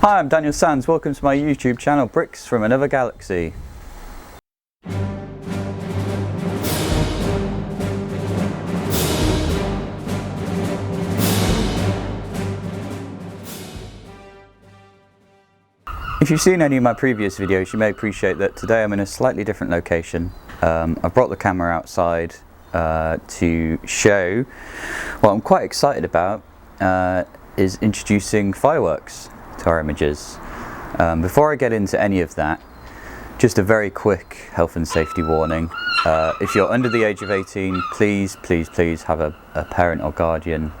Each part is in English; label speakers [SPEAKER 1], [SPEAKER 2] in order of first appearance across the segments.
[SPEAKER 1] Hi, I'm Daniel Sands. Welcome to my YouTube channel, Bricks from Another Galaxy. If you've seen any of my previous videos, you may appreciate that today I'm in a slightly different location. I've brought the camera outside to show what I'm quite excited about is introducing fireworks to our images. Before I get into any of that, just a very quick health and safety warning. If you're under the age of 18, please have a parent or guardian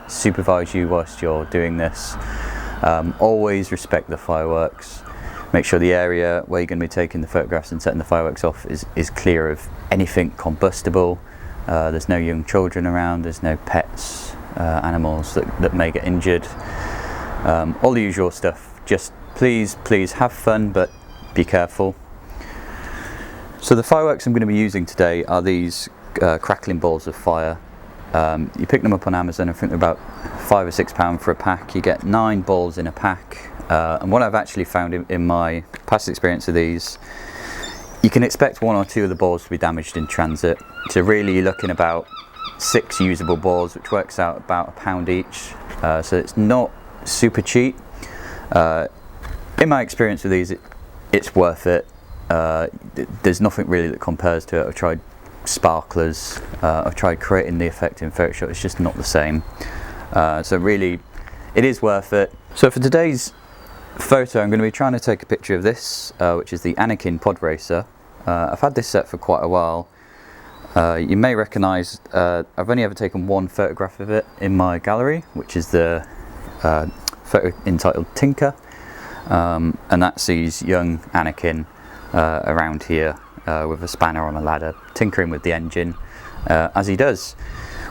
[SPEAKER 1] supervise you whilst you're doing this. Always respect the fireworks. Make sure the area where you're going to be taking the photographs and setting the fireworks off is clear of anything combustible. There's no young children around, there's no pets, animals that may get injured. All the usual stuff. Just please have fun, but be careful. So the fireworks I'm going to be using today are these crackling balls of fire. You pick them up on Amazon. I think they're about £5 or £6 for a pack. You get 9 balls in a pack, and what I've actually found in my past experience of these, you can expect 1 or 2 of the balls to be damaged in transit. So really you're looking about 6 usable balls, which works out about £1 each. So it's not super cheap. In my experience with these, it's worth it. There's nothing really that compares to it. I've tried sparklers, I've tried creating the effect in Photoshop, it's just not the same. So really, it is worth it. So for today's photo, I'm going to be trying to take a picture of this, which is the Anakin Pod Racer. I've had this set for quite a while. You may recognise I've only ever taken 1 photograph of it in my gallery, which is the photo entitled Tinker, and that sees young Anakin around here with a spanner on a ladder, tinkering with the engine, as he does.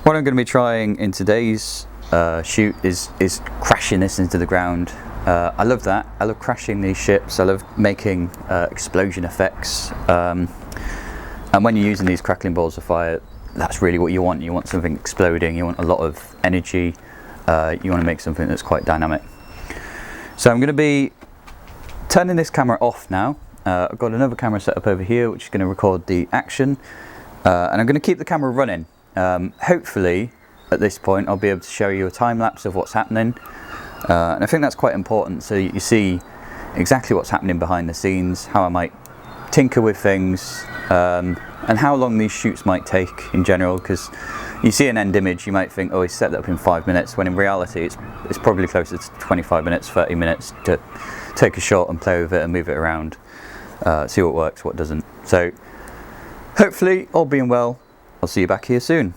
[SPEAKER 1] What I'm going to be trying in today's shoot is crashing this into the ground. I love that. I love crashing these ships. I love making explosion effects. And when you're using these crackling balls of fire, that's really what you want. You want something exploding. You want a lot of energy. You want to make something that's quite dynamic. So I'm going to be turning this camera off now. I've got another camera set up over here which is going to record the action, and I'm going to keep the camera running. Hopefully at this point I'll be able to show you a time lapse of what's happening, and I think that's quite important, so you see exactly what's happening behind the scenes, how I might tinker with things, and how long these shoots might take in general, because you see an end image, you might think, oh, he's set that up in 5 minutes, when in reality it's probably closer to 25 minutes, 30 minutes to take a shot and play with it and move it around. See what works, what doesn't. So hopefully, all being well, I'll see you back here soon.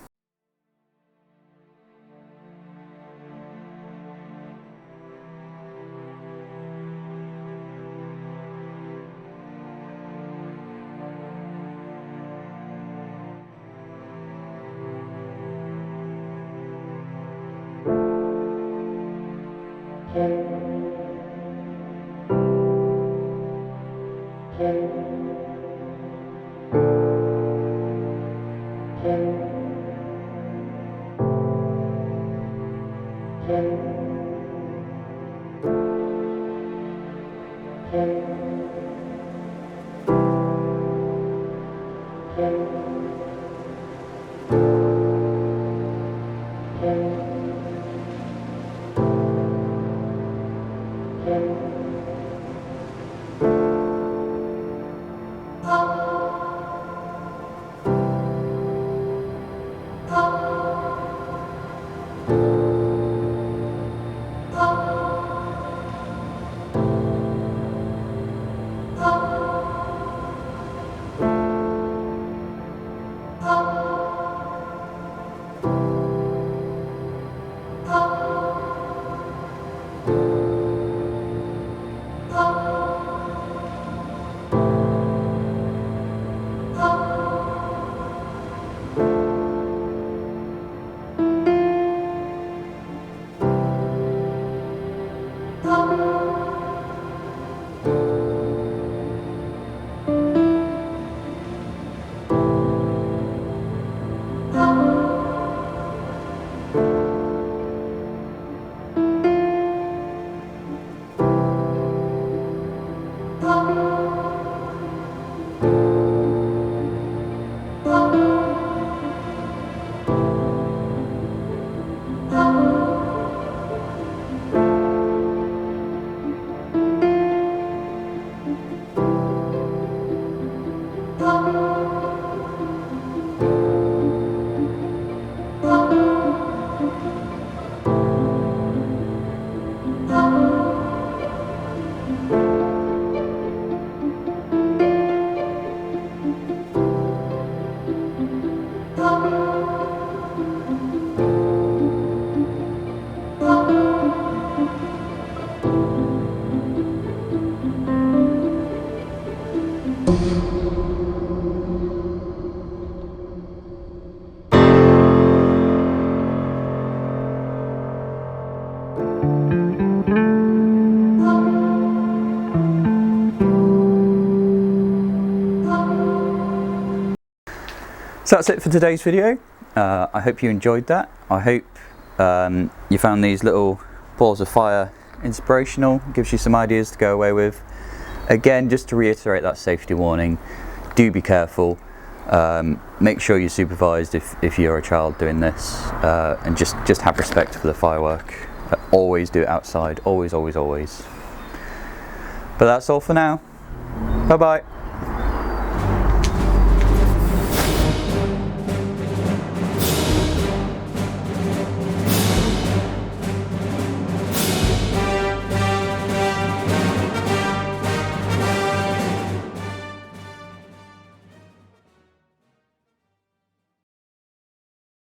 [SPEAKER 1] So that's it for today's video. I hope you enjoyed that. I hope you found these little balls of fire inspirational, gives you some ideas to go away with. Again, just to reiterate that safety warning, do be careful. Make sure you're supervised if you're a child doing this, and just have respect for the firework. Always do it outside, always, always, always. But that's all for now. Bye bye.